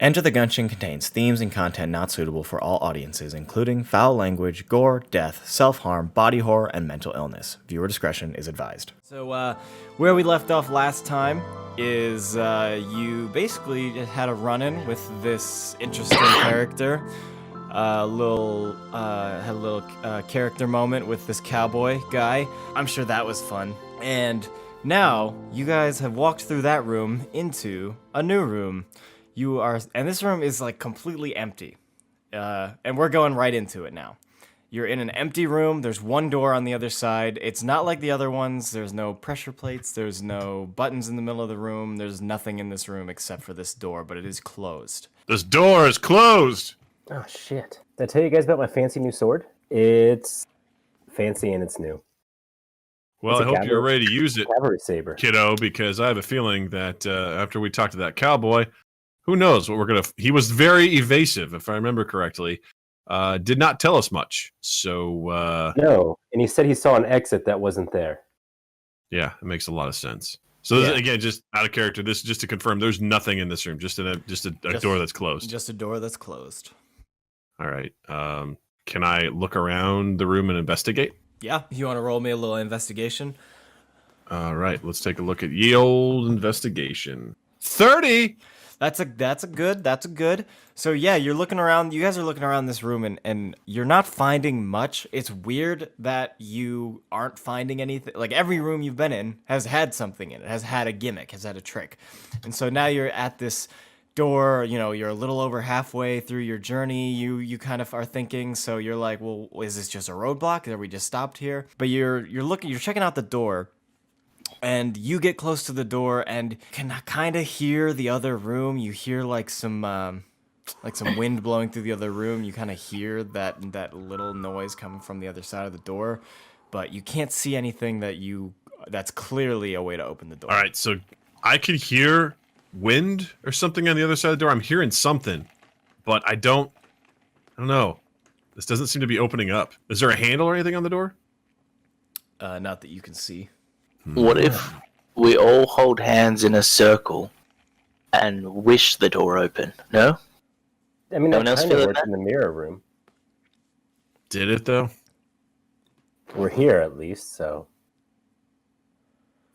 Enter the Guncheon contains themes and content not suitable for all audiences, including foul language, gore, death, self-harm, body horror, and mental illness. Viewer discretion is advised. So, where we left off last time is you basically had a run-in with this interesting character. Had a little character moment with this cowboy guy. I'm sure that was fun. And now you guys have walked through that room into a new room. And this room is like completely empty. And we're going right into it now. You're in an empty room. There's one door on the other side. It's not like the other ones. There's no pressure plates. There's no buttons in the middle of the room. There's nothing in this room except for this door, but it is closed. This door is closed! Oh, shit. Did I tell you guys about my fancy new sword? It's fancy and it's new. Well, I hope you're ready to use it, cavalry saber, kiddo, because I have a feeling that after we talk to that cowboy, who knows what we're going to... He was very evasive, if I remember correctly. Did not tell us much, so... No, and he said he saw an exit that wasn't there. Yeah, it makes a lot of sense. So, again, just out of character, this just to confirm, there's nothing in this room, just a door that's closed. Just a door that's closed. All right. Can I look around the room and investigate? Yeah, you want to roll me a little investigation? All right, let's take a look at ye old investigation. 30! That's a good. So yeah, you're looking around. You guys are looking around this room, and you're not finding much. It's weird that you aren't finding anything. Like every room you've been in has had something in it, has had a gimmick, has had a trick, and so now you're at this door. You know, you're a little over halfway through your journey. You kind of are thinking. So you're like, well, is this just a roadblock? Are we just stopped here? But you're checking out the door. And you get close to the door and can kind of hear the other room. You hear like some wind blowing through the other room. You kind of hear that little noise coming from the other side of the door, but you can't see anything that's clearly a way to open the door. All right, so I can hear wind or something on the other side of the door. I'm hearing something, but I don't know. This doesn't seem to be opening up. Is there a handle or anything on the door? Not that you can see. What if we all hold hands in a circle and wish the door open? No? I mean, No that one else kind of feeling works that? in the mirror room. Did it, though? We're here, at least, so...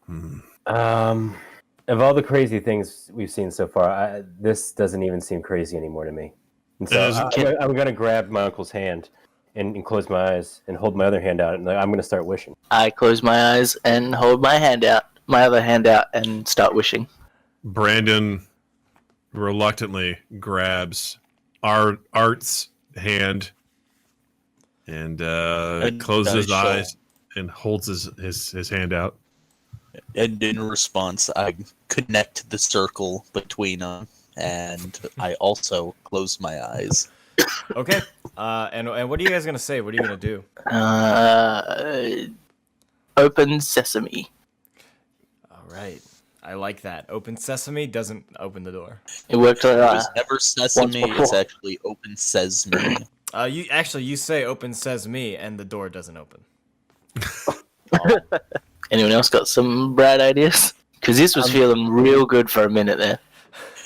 Of all the crazy things we've seen so far, this doesn't even seem crazy anymore to me. And so I'm going to grab my uncle's hand and close my eyes and hold my other hand out, and I'm going to start wishing. I close my eyes and hold my other hand out, and start wishing. Brandon reluctantly grabs Art's hand and closes his eyes and holds his hand out. And in response, I connect the circle between them, and I also close my eyes. Okay. And what are you guys gonna say? What are you gonna do? Open sesame. All right. I like that. Open sesame doesn't open the door. It worked It was never sesame, once before. it's actually open sesame. You say open sesame and the door doesn't open. Anyone else got some bright ideas? Because this was feeling real good for a minute there.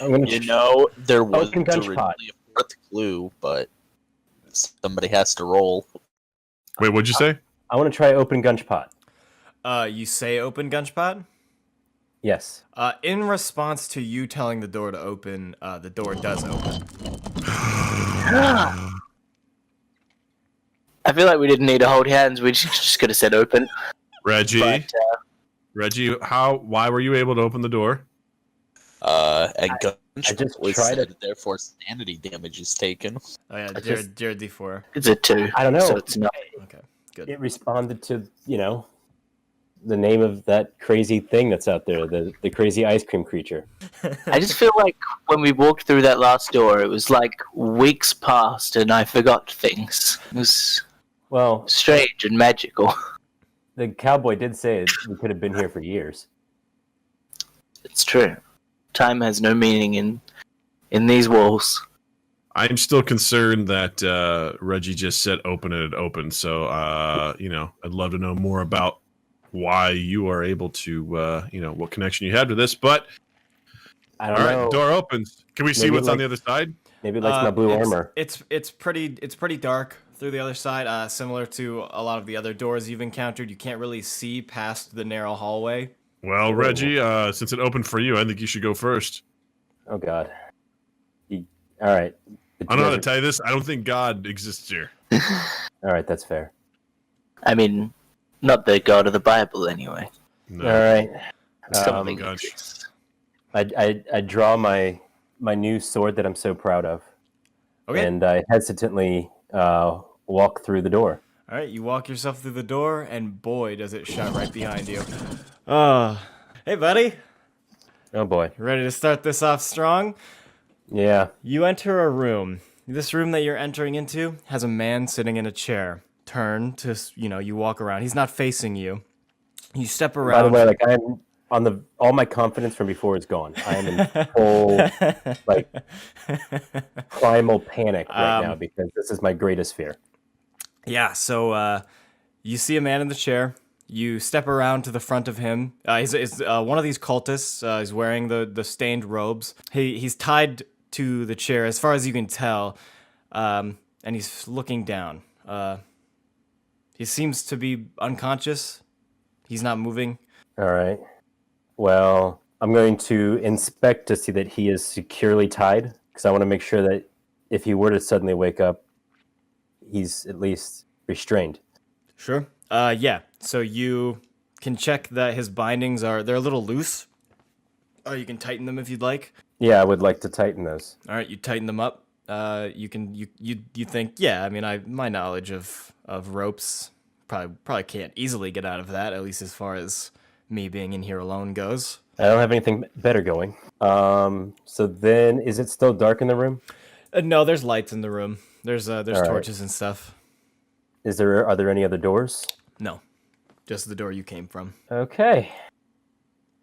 There was Open gunch pot. originally a fourth clue, but somebody has to roll. Wait, what'd you say? I want to try open gunch pot. You say open gunchpot? Yes. In response to you telling the door to open, the door does open. I feel like we didn't need to hold hands. We just could have said open. Reggie, why were you able to open the door? And I just was tried said, therefore sanity damage is taken. Oh yeah, just- Jared D4. It's a 2. I don't know. So it's not. Okay, good. It responded to, the name of that crazy thing that's out there, the crazy ice cream creature. I just feel like when we walked through that last door, it was like weeks passed and I forgot things. It was Well, strange and magical. the cowboy did say we could have been here for years. It's true. Time has no meaning in these walls. I'm still concerned that Reggie just said open and it opened. So, I'd love to know more about why you are able to, what connection you had to this. But I don't All know. right, door opens. Can we see Maybe what's on the other side? Maybe it likes my blue armor. It's pretty dark through the other side. Similar to a lot of the other doors you've encountered, you can't really see past the narrow hallway. Well, Reggie, since it opened for you, I think you should go first. Oh God. All right. I don't know how to tell you this. I don't think God exists here. All right, that's fair. I mean, not the God of the Bible, anyway. No. All right. Something gosh. exists. I draw my new sword that I'm so proud of, Okay. and I hesitantly walk through the door. All right, you walk yourself through the door, and boy, does it shut right behind you. Hey, buddy. Oh boy. You ready to start this off strong? Yeah. You enter a room. This room that you're entering into has a man sitting in a chair. Turn to, you walk around. He's not facing you. You step around. By the way, like I'm on all my confidence from before is gone. I am in full like primal panic right now because this is my greatest fear. Yeah, so you see a man in the chair. You step around to the front of him. He's one of these cultists. He's wearing the stained robes. He's tied to the chair as far as you can tell, and he's looking down. He seems to be unconscious. He's not moving. All right. Well, I'm going to inspect to see that he is securely tied because I want to make sure that if he were to suddenly wake up, he's at least restrained. Sure. Yeah. So you can check that his bindings they're a little loose. You can tighten them if you'd like. Yeah, I would like to tighten those. All right, you tighten them up. You think, yeah. I mean, my knowledge of ropes probably can't easily get out of that. At least as far as me being in here alone goes. I don't have anything better going. So then, is it still dark in the room? No, there's lights in the room. There's right. torches and stuff. Are there any other doors? No, just the door you came from. Okay.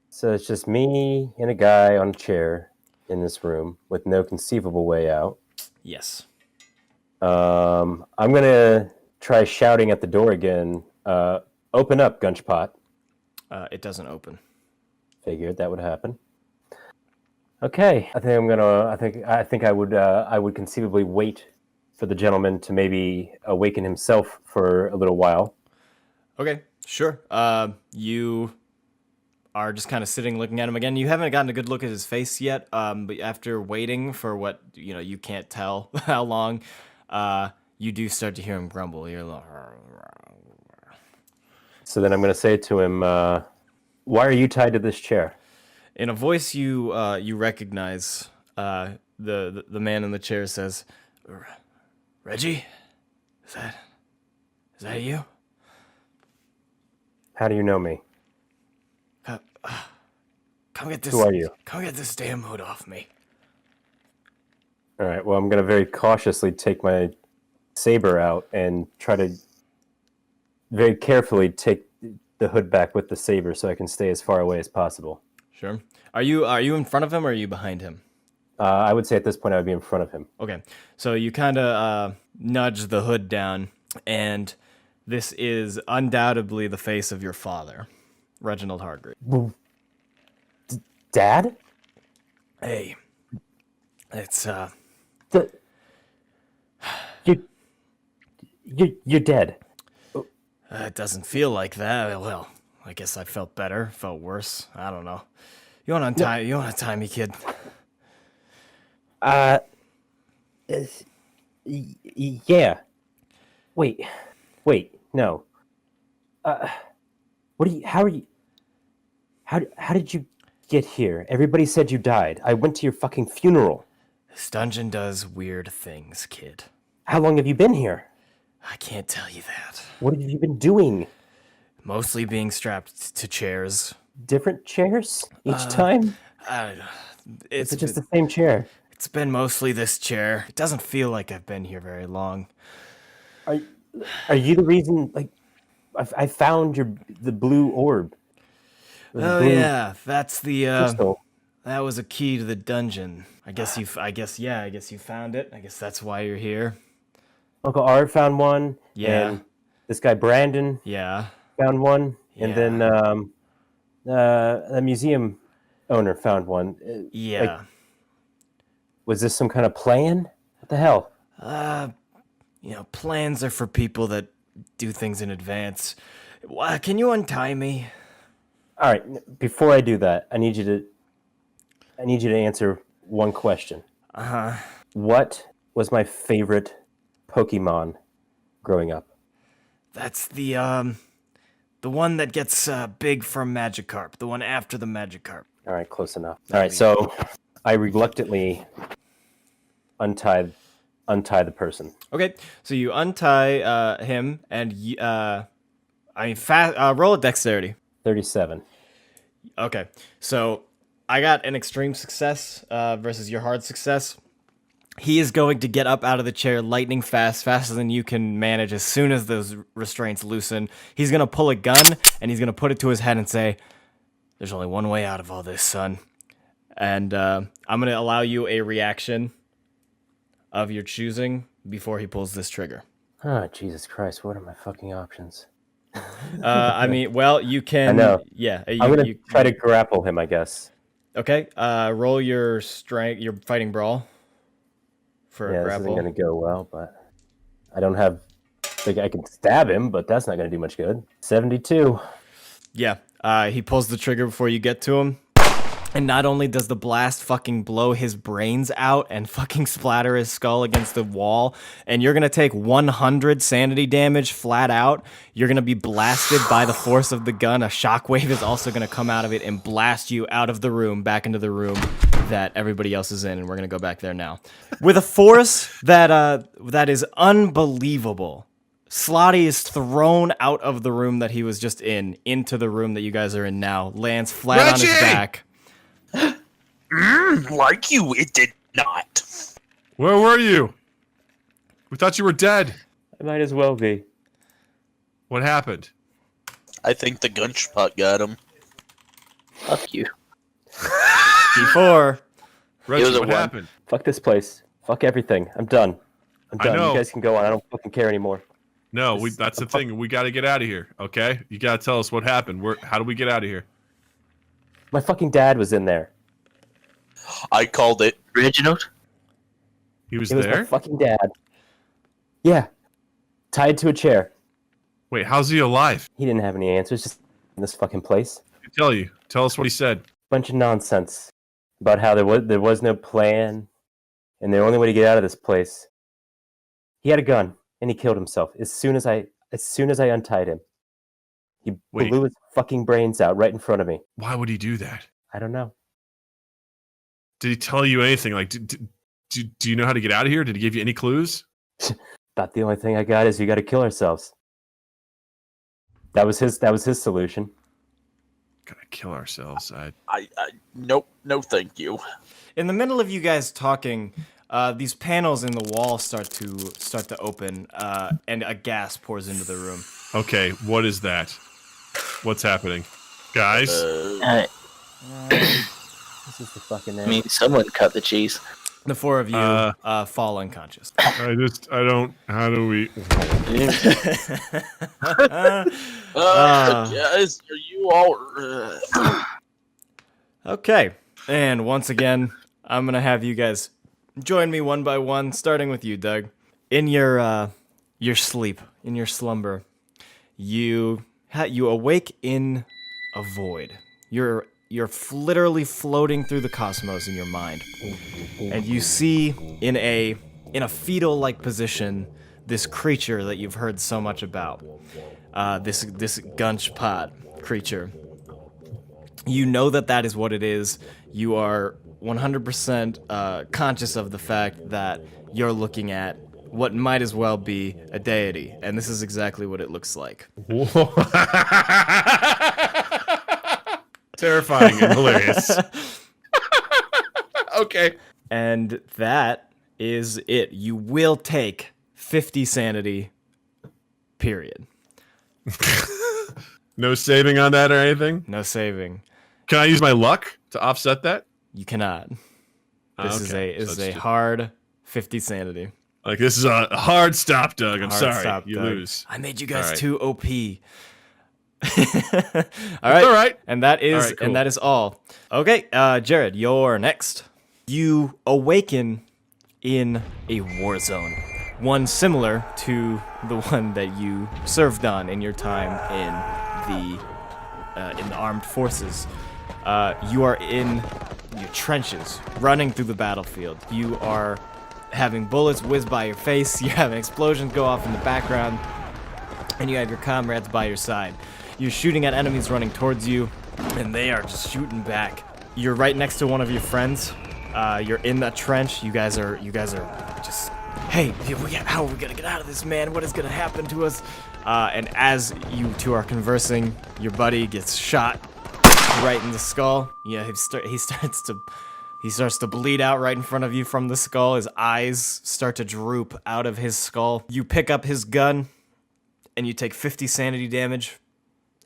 So it's just me and a guy on a chair in this room with no conceivable way out. Yes. I'm gonna try shouting at the door again. Open up, Gunchpot. It doesn't open. Figured that would happen. Okay, I think I would conceivably wait for the gentleman to maybe awaken himself for a little while. Okay, sure. You are just kind of sitting looking at him again. You haven't gotten a good look at his face yet, but after waiting for what, you can't tell how long, you do start to hear him grumble. You're like, so then I'm going to say to him, why are you tied to this chair? in a voice you recognize, the man in the chair says, Reggie? Is that you? How do you know me? Come get this. Who are you? Come get this damn hood off me. All right, well, I'm going to very cautiously take my saber out and try to very carefully take the hood back with the saber so I can stay as far away as possible. Sure. Are you in front of him or are you behind him? I would say at this point I would be in front of him. Okay. So you kind of nudge the hood down, and this is undoubtedly the face of your father, Reginald Hargreave. Dad? Hey, it's You're dead. it doesn't feel like that. Well, I guess I felt better, felt worse. I don't know. You want to untie me, kid? Yeah. Wait, no. How did you get here? Everybody said you died. I went to your fucking funeral. This dungeon does weird things, kid. How long have you been here? I can't tell you that. What have you been doing? Mostly being strapped to chairs. Different chairs each time? It's Is it just the same chair? It's been mostly this chair. It doesn't feel like I've been here very long. Are you the reason? Like, I found the blue orb. Oh yeah, that's the Crystal. that was a key to the dungeon. I guess you found it. I guess that's why you're here. Uncle Art found one. Yeah. And this guy Brandon Yeah. found one. And Yeah. then the museum owner found one. Yeah. Was this some kind of plan? What the hell? Plans are for people that do things in advance. Can you untie me? All right. Before I do that, I need you to answer one question. What was my favorite Pokemon growing up? That's the one that gets big from Magikarp. The one after the Magikarp. All right, close enough. All right, so I reluctantly untie the person. Okay, so you untie him, and roll a dexterity. 37. Okay, so I got an extreme success versus your hard success. He is going to get up out of the chair lightning fast, faster than you can manage. As soon as those restraints loosen, he's going to pull a gun, and he's going to put it to his head and say, "There's only one way out of all this, son." And I'm going to allow you a reaction of your choosing before he pulls this trigger. Oh, Jesus Christ, what are my fucking options? You can... I know. Yeah. I'm going to try to grapple him, I guess. Okay, roll your strength, your fighting brawl for a grapple. This isn't going to go well, but I don't have... I can stab him, but that's not going to do much good. 72. Yeah, he pulls the trigger before you get to him. And not only does the blast fucking blow his brains out and fucking splatter his skull against the wall, and you're gonna take 100 sanity damage flat out, you're gonna be blasted by the force of the gun. A shockwave is also gonna come out of it and blast you out of the room, back into the room that everybody else is in, and we're gonna go back there now. With a force that is unbelievable. Slotty is thrown out of the room that he was just in, into the room that you guys are in now, lands flat on his back. Like you, it did not. Where were you? We thought you were dead. I might as well be. What happened? I think the gunch pot got him. Fuck you. Before. Reggie, what happened? Fuck this place. Fuck everything. I'm done. I know. You guys can go on. I don't fucking care anymore. No, that's the thing. We got to get out of here, okay? You got to tell us what happened. How do we get out of here? My fucking dad was in there. I called it. Reginald? He was It was there? my fucking dad. Yeah. Tied to a chair. Wait, how's he alive? He didn't have any answers. Just in this fucking place. Tell us what he said. Bunch of nonsense about how there was no plan, and the only way to get out of this place. He had a gun and he killed himself as soon as I untied him. He blew his fucking brains out right in front of me. Why would he do that? I don't know. Did he tell you anything? Like, do you know how to get out of here? Did he give you any clues? About the only thing I got is we got to kill ourselves. That was his solution. Gotta kill ourselves. Nope, no thank you. In the middle of you guys talking, these panels in the wall start to open, and a gas pours into the room. Okay, what is that? What's happening? Guys? This is the fucking end. I mean, someone cut the cheese. The four of you fall unconscious. I don't, how do we... Guys, are you all... Okay, and once again, I'm gonna have you guys join me one by one, starting with you, Doug. In your sleep, in your slumber, you awake in a void. You're literally floating through the cosmos in your mind, and you see in a fetal-like position this creature that you've heard so much about. This gunch pot creature. You know that is what it is. You are 100% conscious of the fact that you're looking at what might as well be a deity, and this is exactly what it looks like. Terrifying and hilarious. Okay. And that is it. You will take 50 sanity, period. No saving on that or anything? No saving. Can I use my luck to offset that? You cannot. This Okay. is a hard 50 sanity. Like, this is a hard stop, Doug. I'm Hard sorry. stop, You Doug. lose. I made you guys All right. too OP. All right. All right. And that is All right, cool. and that is all. Okay, Jared, you're next. You awaken in a war zone, one similar to the one that you served on in your time in the armed forces. You are in your trenches, running through the battlefield. You are having bullets whiz by your face. You're having explosions go off in the background, and you have your comrades by your side. You're shooting at enemies running towards you, and they are just shooting back. You're right next to one of your friends. You're in that trench. You guys are just, hey, how are we gonna get out of this, man? What is gonna happen to us? And as you two are conversing, your buddy gets shot right in the skull. Yeah, he starts to bleed out right in front of you from the skull. His eyes start to droop out of his skull. You pick up his gun, and you take 50 sanity damage,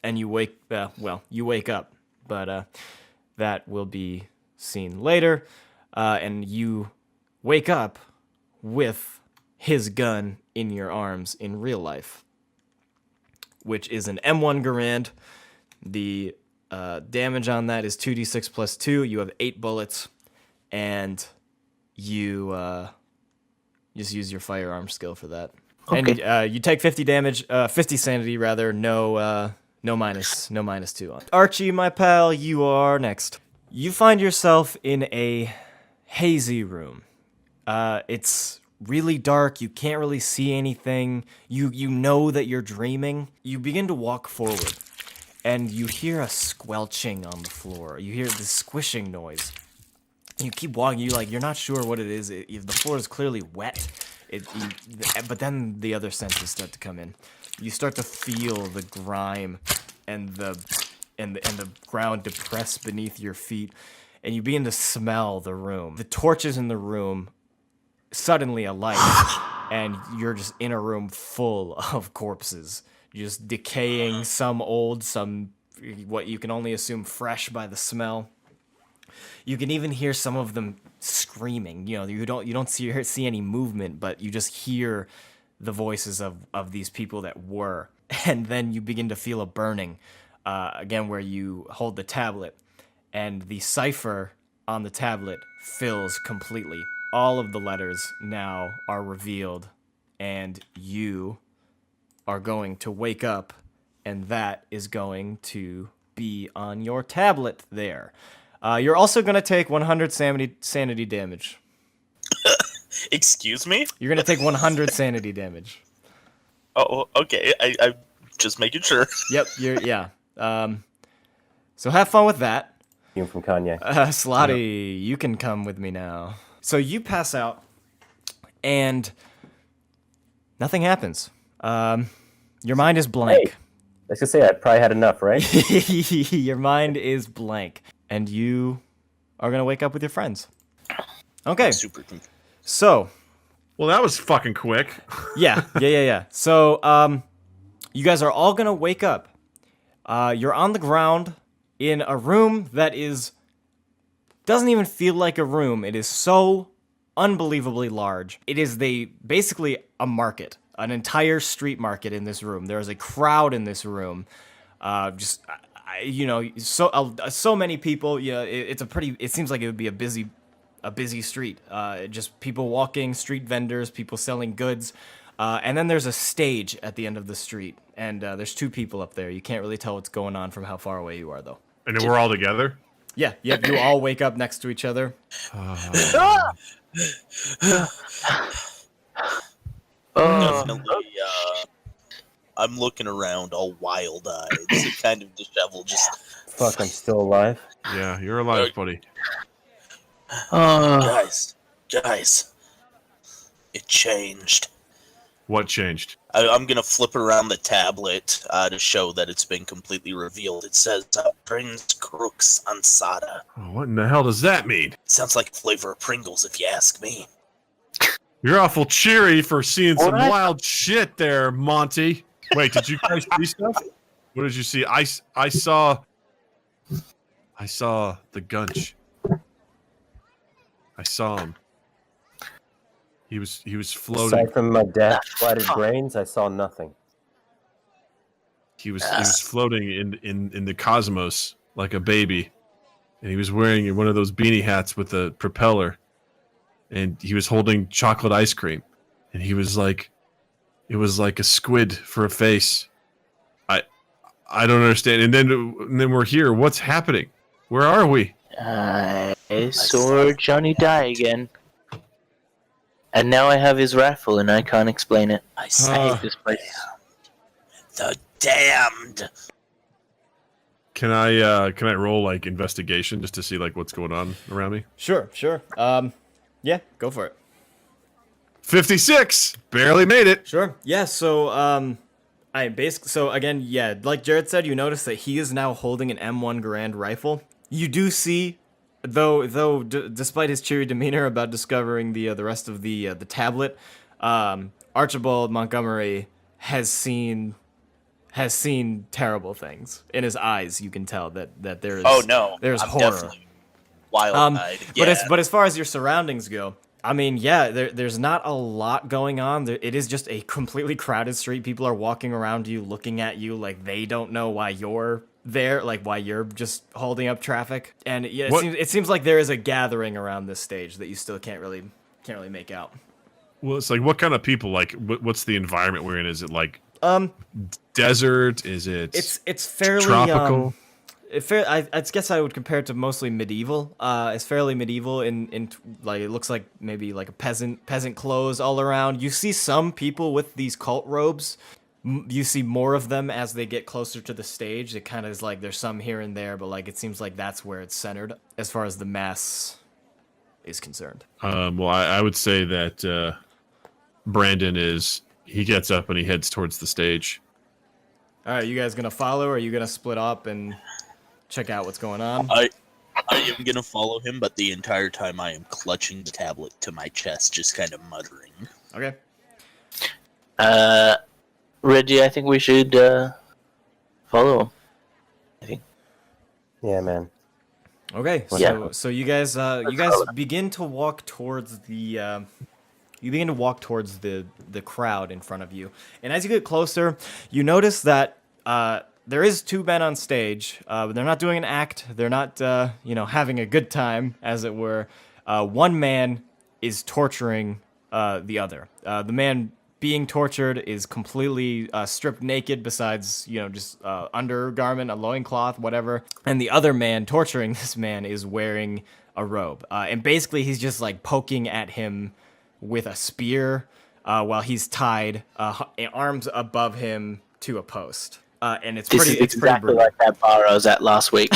and you wake up. But that will be seen later. And you wake up with his gun in your arms in real life, which is an M1 Garand. The damage on that is 2d6 plus 2. You have 8 bullets, and you just use your firearm skill for that. Okay. And you take 50 damage, 50 sanity rather. No minus 2 on. Archie, my pal, you are next. You find yourself in a hazy room. It's really dark. You can't really see anything. You know that you're dreaming. You begin to walk forward, and you hear a squelching on the floor. You hear this squishing noise. You keep walking. You're not sure what it is. The floor is clearly wet. But then the other senses start to come in. You start to feel the grime and the ground depressed beneath your feet, and you begin to smell the room. The torches in the room suddenly alight, and you're just in a room full of corpses, just decaying, some old, some what you can only assume fresh by the smell. You can even hear some of them screaming. You don't see any movement, but you just hear the voices of these people that were. And then you begin to feel a burning, again, where you hold the tablet, and the cipher on the tablet fills completely. All of the letters now are revealed, and you are going to wake up, and that is going to be on your tablet there. You're also going to take 100 sanity damage. Excuse me? You're going to take 100 sanity damage. Oh, okay. I'm just making sure. Yep, yeah. So have fun with that. Came from Kanye. Slotty, you can come with me now. So you pass out, and nothing happens. Your mind is blank. Hey, let's just say I probably had enough, right? Your mind is blank, and you are going to wake up with your friends. Okay. Super confused. So, Well, that was fucking quick. yeah. So, you guys are all going to wake up. You're on the ground in a room that doesn't even feel like a room. It is so unbelievably large. It is basically a market, an entire street market in this room. There is a crowd in this room. So many people. Yeah, it seems like it would be a busy street. Just people walking, street vendors, people selling goods. And then there's a stage at the end of the street, and there's 2 people up there. You can't really tell what's going on from how far away you are, though. And then we're all together? Yeah, you all wake up next to each other. Definitely, I'm looking around all wild-eyed, kind of disheveled, just... Fuck, I'm still alive. Yeah, you're alive, buddy. Guys, it changed. What changed? I'm gonna flip around the tablet to show that it's been completely revealed. It says, Prince Crooks Ansada. Oh, what in the hell does that mean? Sounds like a flavor of Pringles, if you ask me. You're awful cheery for seeing some What? wild shit there, Monty. Wait, did you guys see stuff? What did you see? I saw the Gunch. I saw him. He was floating. Aside from my death-splattered brains, I saw nothing. He was floating in the cosmos like a baby, and he was wearing one of those beanie hats with a propeller, and he was holding chocolate ice cream, and he was like, it was like a squid for a face. I don't understand. And then we're here. What's happening? Where are we? I saw Johnny die again. And now I have his rifle and I can't explain it. I hate this place. The damned. Can I roll like investigation just to see like what's going on around me? Sure. Yeah, go for it. 56, barely made it. Sure. Yeah. So so again, yeah, like Jared said, you notice that he is now holding an M1 Garand rifle. You do see, though, despite his cheery demeanor about discovering the rest of the tablet, Archibald Montgomery has seen terrible things in his eyes. You can tell that there's there's I'm horror. Wild-eyed. But as far as your surroundings go, I mean, yeah, there's not a lot going on. It is just a completely crowded street. People are walking around you, looking at you like they don't know why you're there, like why you're just holding up traffic. And yeah, it seems like there is a gathering around this stage that you still can't really make out. Well, it's like what kind of people? Like, what's the environment we're in? Is it like desert? Is it? It's fairly tropical. I guess I would compare it to mostly medieval. It's fairly medieval in like it looks like maybe like a peasant clothes all around. You see some people with these cult robes. You see more of them as they get closer to the stage. It kind of is like there's some here and there, but like it seems like that's where it's centered as far as the mass is concerned. Well, I would say that Brandon he gets up and he heads towards the stage. All right, you guys gonna follow, or are you gonna split up and check out what's going on? I am gonna follow him, but the entire time I am clutching the tablet to my chest, just kind of muttering. Okay. Reggie, I think we should follow him. I think. Yeah, man. Okay. Yeah. So you guys begin to walk towards the the crowd in front of you, and as you get closer, you notice that there is two men on stage. But they're not doing an act. They're not having a good time, as it were. One man is torturing the other. The man being tortured is completely stripped naked, besides just undergarment, a loincloth, whatever. And the other man torturing this man is wearing a robe, and basically he's just like poking at him with a spear while he's tied arms above him to a post. And it's this pretty. is It's pretty exactly brutal. like that bar I was at last week.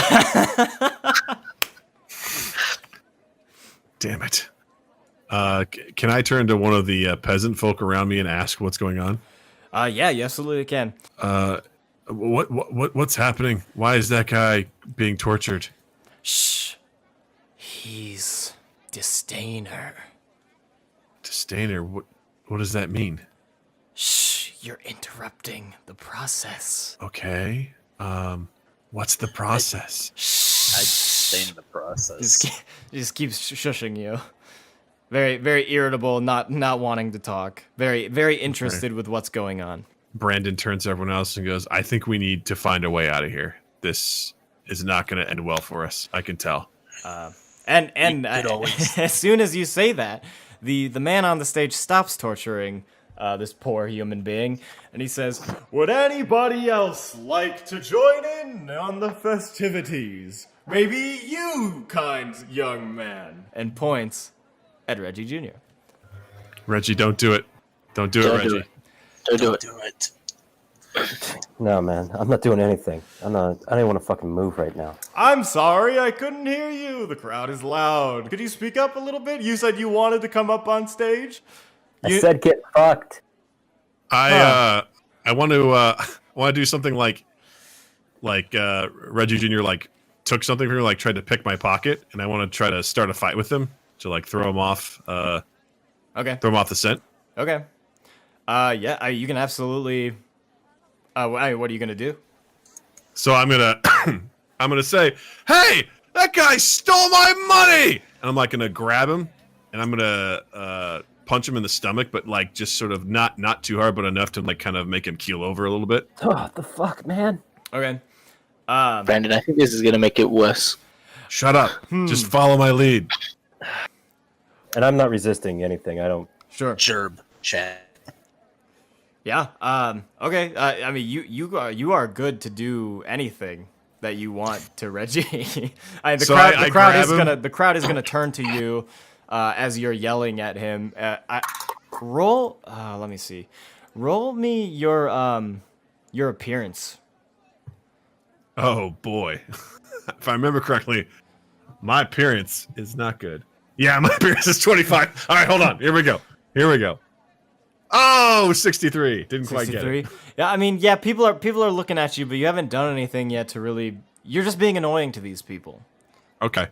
Damn it. Can I turn to one of the peasant folk around me and ask what's going on? Yeah, you absolutely can. What's happening? Why is that guy being tortured? Shh. He's disdainer. Disdainer? What does that mean? Shh. You're interrupting the process. Okay. What's the process? I sustain the process. Just keeps shushing you. Very, very irritable, not wanting to talk. Very, very interested with what's going on. Brandon turns to everyone else and goes, I think we need to find a way out of here. This is not going to end well for us. I can tell. And as soon as you say that, the man on the stage stops torturing this poor human being, and he says, "Would anybody else like to join in on the festivities? Maybe you, kind young man." And points at Reggie Jr. Reggie, don't do it. Don't do it, Reggie. Don't do it. No, man. I'm not doing anything. I don't even want to fucking move right now. "I'm sorry, I couldn't hear you. The crowd is loud. Could you speak up a little bit? You said you wanted to come up on stage." I said get fucked. I want to do something like Reggie Jr. like took something from me, like tried to pick my pocket, and I want to try to start a fight with him to like throw him off. Okay. Throw him off the scent. Okay. Yeah, you can absolutely. What are you gonna do? So I'm gonna I'm gonna say, "Hey, that guy stole my money!" And I'm like gonna grab him, and I'm gonna punch him in the stomach, but like just sort of not too hard, but enough to like kind of make him keel over a little bit. Oh, what the fuck, man? Okay. Brandon, I think this is gonna make it worse. Shut up. Just follow my lead. And I'm not resisting anything. I don't. Sure. Gerb, chat. Yeah. Okay. I mean, you are good to do anything that you want to Reggie. The crowd is gonna turn to you as you're yelling at him. Roll. Let me see. Roll me your appearance. Oh boy. If I remember correctly, my appearance is not good. Yeah, my appearance is 25. All right, hold on. Here we go. Oh, 63. Didn't quite get it. Yeah, I mean, yeah, people are looking at you, but you haven't done anything yet to really. You're just being annoying to these people. Okay.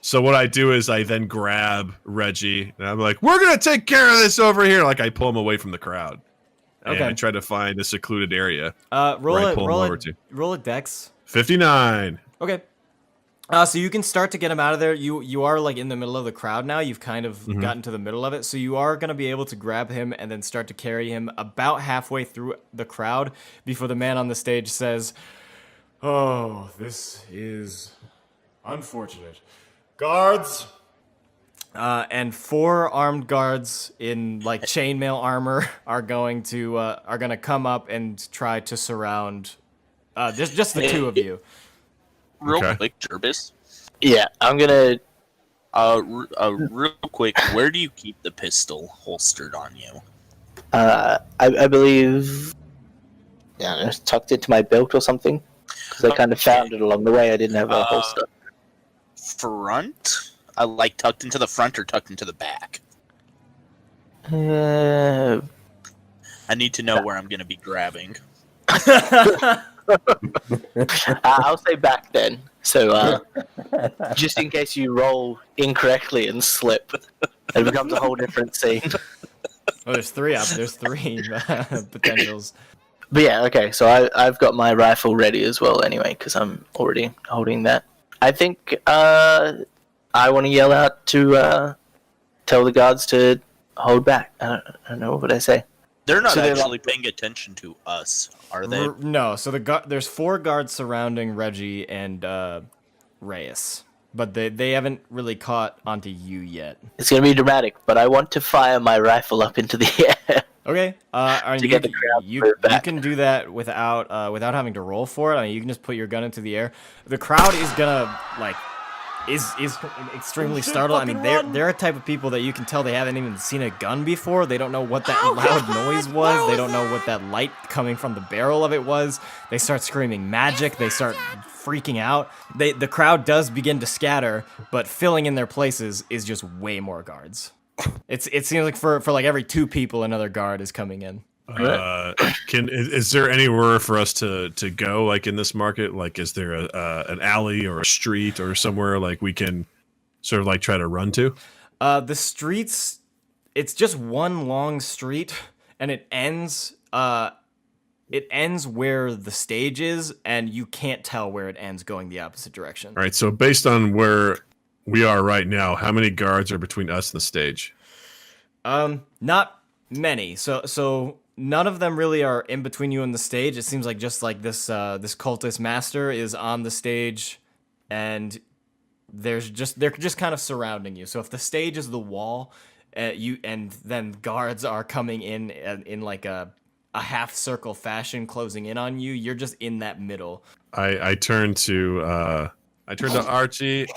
So what I do is I then grab Reggie and I'm like, "We're gonna take care of this over here." Like I pull him away from the crowd. Okay. And I try to find a secluded area. Roll a dex. 59. Okay. So you can start to get him out of there. You are like in the middle of the crowd now. You've kind of gotten to the middle of it. So you are going to be able to grab him and then start to carry him about halfway through the crowd before the man on the stage says, "Oh, this is unfortunate. Guards!" And 4 armed guards in like chainmail armor are going to come up and try to surround just the two of you. Real Okay. quick, Jervis. Yeah, I'm gonna. Real quick, where do you keep the pistol holstered on you? I believe. Yeah, it's tucked into my belt or something. Because I kind of found it along the way. I didn't have a holster. Front? I like tucked into the front or tucked into the back? I need to know where I'm going to be grabbing. I'll say back then. So, just in case you roll incorrectly and slip, it becomes a whole different scene. Oh, there's 3 up. There's 3 potentials. But yeah, okay. So I've got my rifle ready as well, anyway, because I'm already holding that. I think I want to yell out to tell the guards to hold back. I don't know what I say. They're not So they're actually paying attention to us, are they? No, so there's 4 guards surrounding Reggie and Reyes, but they haven't really caught onto you yet. It's gonna be dramatic, but I want to fire my rifle up into the air. Okay, and get the crowd you moved back. can do that without having to roll for it. I mean, you can just put your gun into the air. The crowd is gonna is extremely startled. I mean, they're a type of people that you can tell they haven't even seen a gun before. They don't know what that loud noise was. They don't know what that light coming from the barrel of it was. They start screaming magic. They start freaking out. The crowd does begin to scatter, but filling in their places is just way more guards. It seems like for like every 2 people, another guard is coming in. Is there anywhere for us to go, like in this market? Like, is there an alley or a street or somewhere like we can sort of like try to run to? The streets, it's just one long street, and it ends where the stage is, and you can't tell where it ends going the opposite direction. All right. So based on where we are right now, how many guards are between us and the stage? Not many. So none of them really are in between you and the stage. It seems like just like this cultist master is on the stage, and they're just kind of surrounding you. So if the stage is the wall, and then guards are coming in like a half circle fashion, closing in on you. You're just in that middle. I turn to Archie,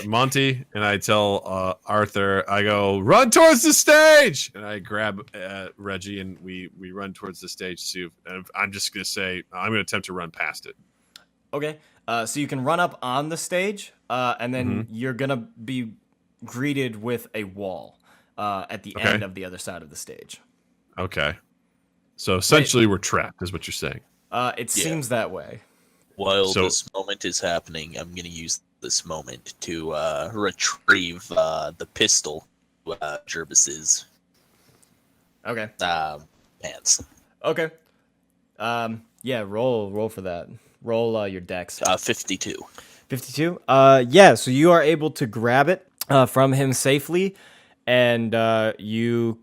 Monty, and I tell Arthur, I go, run towards the stage! And I grab Reggie, and we run towards the stage too. And I'm just going to say, I'm going to attempt to run past it. Okay, so you can run up on the stage, and then you're going to be greeted with a wall at the end of the other side of the stage. Okay. So essentially we're trapped, is what you're saying. It seems that way. While this moment is happening, I'm going to use this moment to retrieve the pistol Jervis's pants. Okay. Yeah, roll for that. Roll your dex. 52. 52? Yeah, so you are able to grab it from him safely, and you.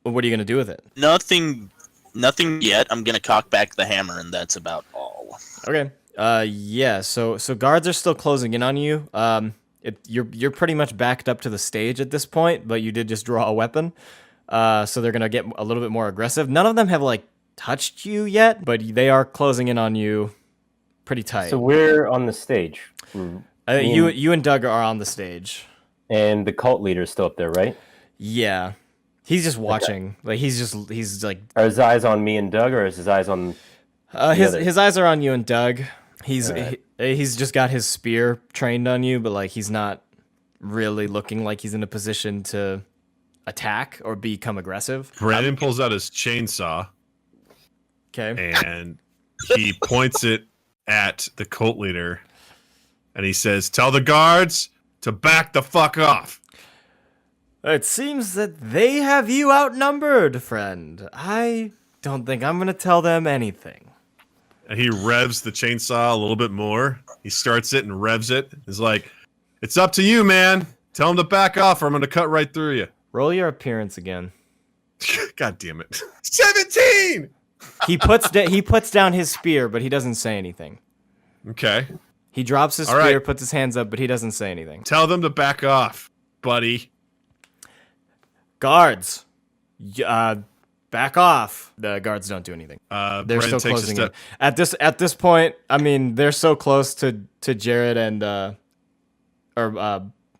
What are you gonna do with it? Nothing yet. I'm gonna cock back the hammer, and that's about all. Okay. Yeah. So guards are still closing in on you. You're pretty much backed up to the stage at this point, but you did just draw a weapon. So they're gonna get a little bit more aggressive. None of them have like touched you yet, but they are closing in on you pretty tight. So we're on the stage. You and Doug are on the stage. And the cult leader's still up there, right? Yeah. He's just watching. Like he's like. Are his eyes on me and Doug, or is his eyes on? His eyes are on you and Doug. He's Right. he's just got his spear trained on you, but like he's not really looking like he's in a position to attack or become aggressive. Brandon pulls out his chainsaw Okay. and he points it at the cult leader, and he says, "Tell the guards to back the fuck off." It seems that they have you outnumbered, friend. I don't think I'm gonna tell them anything. And he revs the chainsaw a little bit more. He starts it and revs it. He's like, "It's up to you, man. Tell them to back off or I'm going to cut right through you." Roll your appearance again. God damn it. 17! He puts down his spear, but he doesn't say anything. Okay. He drops his All spear, right. puts his hands up, but he doesn't say anything. Tell them to back off, buddy. Guards, back off. The guards don't do anything. They're Brent still takes closing a in. step. At this point, I mean, they're so close to Jared and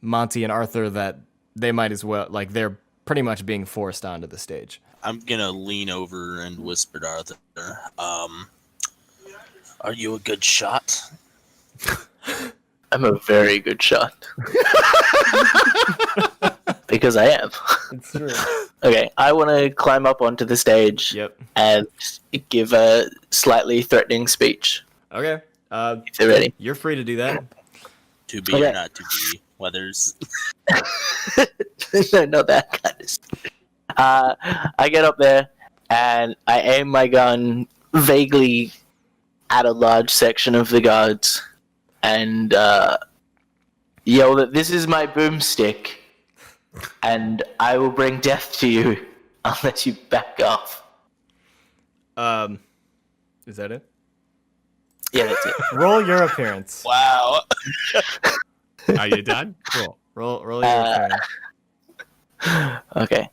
Monty and Arthur that they might as well, like, they're pretty much being forced onto the stage. I'm gonna lean over and whisper to Arthur, are you a good shot? I'm a very good shot. Because I am. It's true. Okay, I want to climb up onto the stage Yep. and give a slightly threatening speech. Okay. If they're ready. You're free to do that. To be Okay. or not to be, Weathers. No, not that kind of speech. I get up there and I aim my gun vaguely at a large section of the guards and yell that this is my boomstick and I will bring death to you unless you back off. Is that it? Yeah, that's it. Roll your appearance. Wow. Are you done? Cool. Roll your appearance. Okay.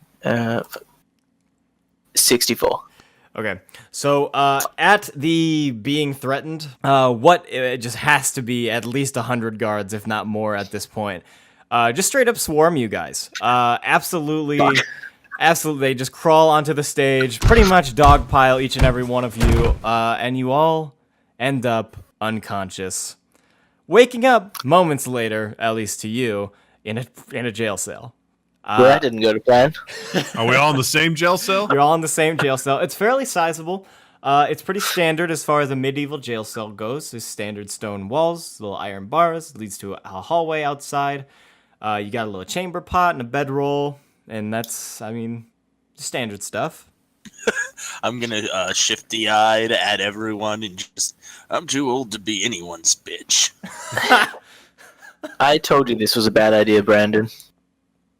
64. Okay, so at the being threatened, it just has to be at least 100 guards, if not more, at this point. Just straight up swarm you guys. Absolutely, they just crawl onto the stage, pretty much dogpile each and every one of you, and you all end up unconscious, waking up moments later, at least to you, in a jail cell. Well, that didn't go to plan. Are we all in the same jail cell? You're all in the same jail cell. It's fairly sizable. It's pretty standard as far as a medieval jail cell goes. There's standard stone walls, little iron bars, leads to a hallway outside. You got a little chamber pot and a bedroll, and that's, I mean, standard stuff. I'm gonna shifty-eyed at everyone and just, I'm too old to be anyone's bitch. I told you this was a bad idea, Brandon.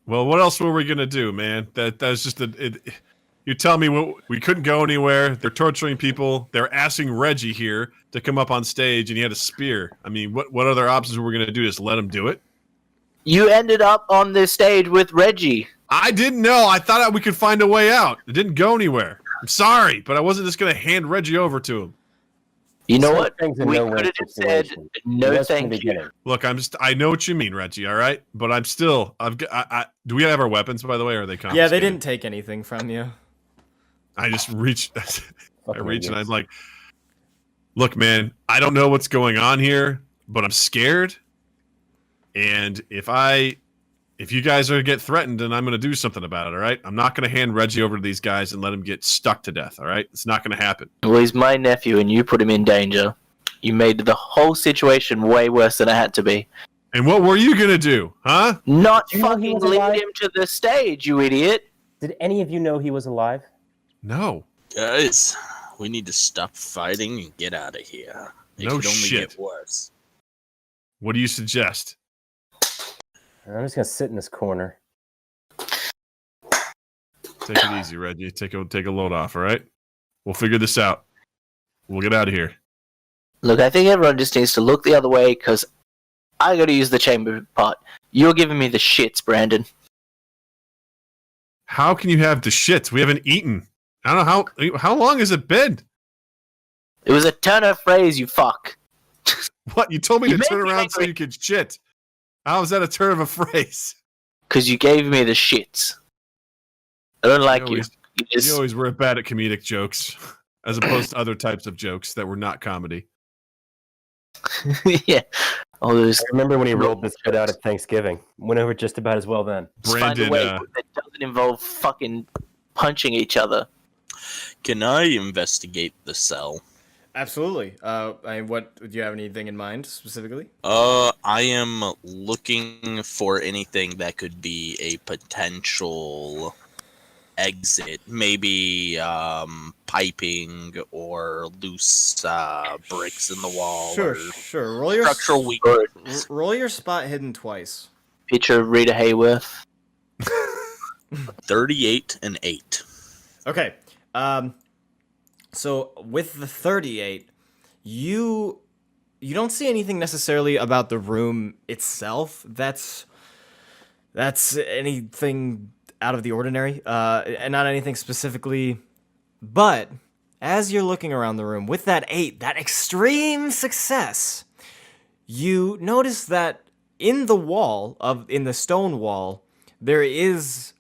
Well, what else were we going to do, man? That's just you tell me we couldn't go anywhere. They're torturing people. They're asking Reggie here to come up on stage, and he had a spear. I mean, what other options were we going to do? Just let him do it? You ended up on the stage with Reggie. I didn't know. I thought we could find a way out. It didn't go anywhere. I'm sorry, but I wasn't just going to hand Reggie over to him. You know Some what? things are We no-win could have just said situations. no Just from thank the you. beginning. Look, I know what you mean, Reggie, all right? But I'm still, do we have our weapons, by the way, or are they confiscated? Yeah, they didn't take anything from you. I just reach, I Fucking reach and idiots. I'm like, look, man, I don't know what's going on here, but I'm scared. And if you guys are get threatened, then I'm going to do something about it, all right? I'm not going to hand Reggie over to these guys and let him get stuck to death, all right? It's not going to happen. Well, he's my nephew and you put him in danger. You made the whole situation way worse than it had to be. And what were you going to do, huh? Not Do you know he fucking was lead alive? him to the stage, you idiot. Did any of you know he was alive? No. Guys, we need to stop fighting and get out of here. It No could only shit. get worse. What do you suggest? I'm just gonna sit in this corner. Take it easy, Reggie. Take a load off, all right? We'll figure this out. We'll get out of here. Look, I think everyone just needs to look the other way because I gotta use the chamber pot. You're giving me the shits, Brandon. How can you have the shits? We haven't eaten. I don't know how long has it been? It was a turn of phrase, you fuck. What? You told me You to made turn me around so angry. you could shit. How is that a turn of a phrase? Because you gave me the shits. I don't like you. You always were bad at comedic jokes, as opposed to other types of jokes that were not comedy. Yeah. All those. I remember when he rolled this bit out at Thanksgiving. Went over just about as well then. Find a Brandon, way that doesn't involve fucking punching each other. Can I investigate the cell? Absolutely. What do you have anything in mind specifically? I am looking for anything that could be a potential exit. Maybe piping or loose bricks in the wall. Sure, or sure. Roll your structural weakness. roll your spot hidden twice. Picture of Rita Hayworth. 38 and 8. Okay. So with the 38, you don't see anything necessarily about the room itself that's anything out of the ordinary, and not anything specifically. But as you're looking around the room with that 8, that extreme success, you notice that in the stone wall, there is.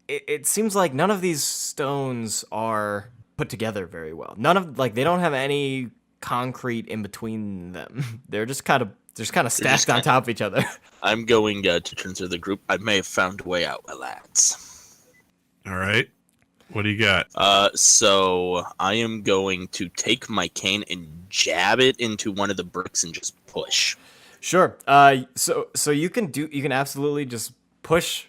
It seems like none of these stones are put together very well. They don't have any concrete in between them. They're just kind of stacked on top of each other. I'm going to turn to the group. I may have found a way out, my lads. all right. What do you got? So I am going to take my cane and jab it into one of the bricks and just push. Sure. So you can absolutely just push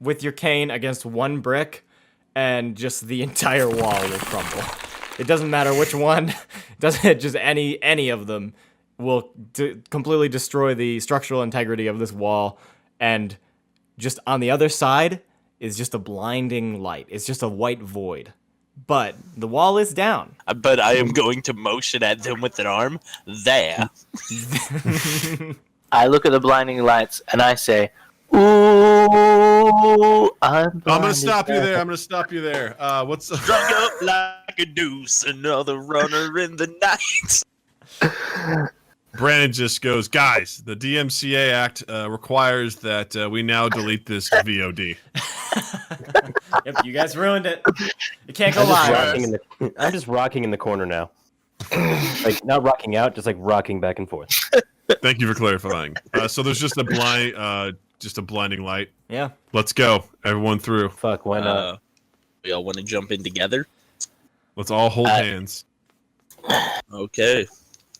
with your cane against one brick, and just the entire wall will crumble. It doesn't matter which one. Just any of them will completely destroy the structural integrity of this wall. And just on the other side is just a blinding light. It's just a white void. But the wall is down. But I am going to motion at them with an arm. There. I look at the blinding lights and I say, "Ooh, I'm I'm gonna blinded." stop you there. What's Strung up like a deuce, another runner in the night. Brandon just goes, guys, the DMCA Act requires that we now delete this VOD. Yep, you guys ruined it. You can't go I'm just, live. rocking I'm just rocking in the corner now. Like, not rocking out, just like rocking back and forth. Thank you for clarifying. So there's just a blinding light. Yeah. Let's go, everyone through. Fuck, why not? We all want to jump in together? Let's all hold hands. Okay.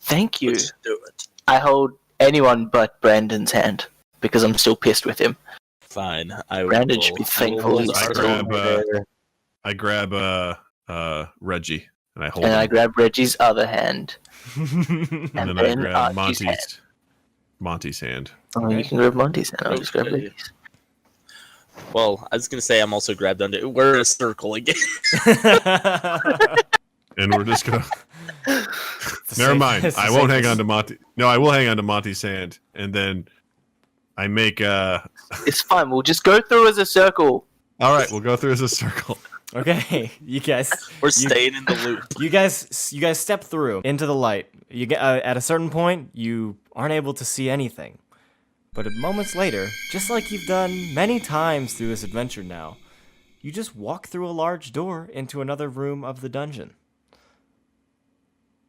Thank you. Let's do it. I hold anyone but Brandon's hand because I'm still pissed with him. Fine. Brandon should be thankful hold he's our- still- I grab Reggie and I hold And him. I grab Reggie's other hand. And then I then grab Archie's hand. Monty's hand. Oh, you can grab Monty's hand. I'll just grab Okay. Reggie's. Well, I was going to say I'm also grabbed under. We're in a circle again. And we're just gonna never mind. I won't hang on to Monty. No, I will hang on to Monty's hand, and then I make It's fine. We'll just go through as a circle. all right, we'll go through as a circle. Okay, you guys. We're staying in the loop. You guys step through into the light. You get at a certain point, you aren't able to see anything. But moments later, just like you've done many times through this adventure now, you just walk through a large door into another room of the dungeon.